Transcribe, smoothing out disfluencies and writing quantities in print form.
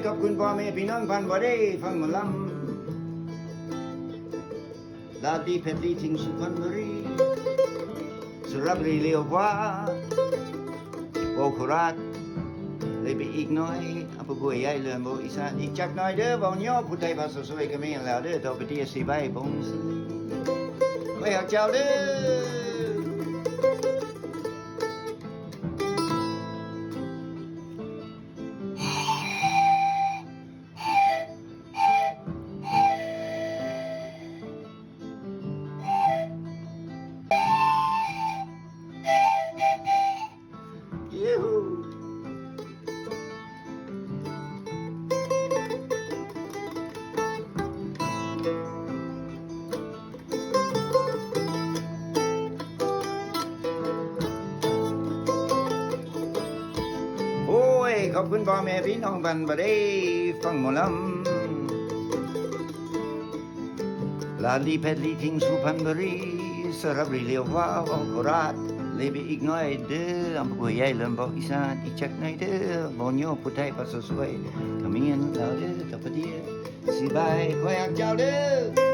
ขอบคุณพ่อแม่พี่น้องพันบ่ได้ฟังหมอลำลาดีเพชรดีทิ้งสุพรรณบุรีสุรบุรีเลี้ยวขวาโอโคราชเลยไปอีกน้อยอำเภอบัวใหญ่เรือนบ่อีสานอีกจักหน่อยเด้อบ่ย่อผู้ไทยภาษาสวยก็มีแล้วเด้อต่อไปที่สิใบบ่งสิไว้เอาเจ้าเด้อยูฮูโอ้ยขอบคุณพ่อแม่พี่น้องพันบ่ได้ฟังหมอลำลาลีเพชรลีทิ้งสุพรรณบุรีสระบุรีเลี้ยวขวาโคราชเลยไปอีกน้อยเด้ออำเภอบัวใหญ่เรือนบ่อีสานอีกจักหน่อยเด้อบ่ย่อผู้ไทยภาษาสวยก็มีแล้วเด้อต่อไปที่สิบายคอยหักเจ้าเด้อ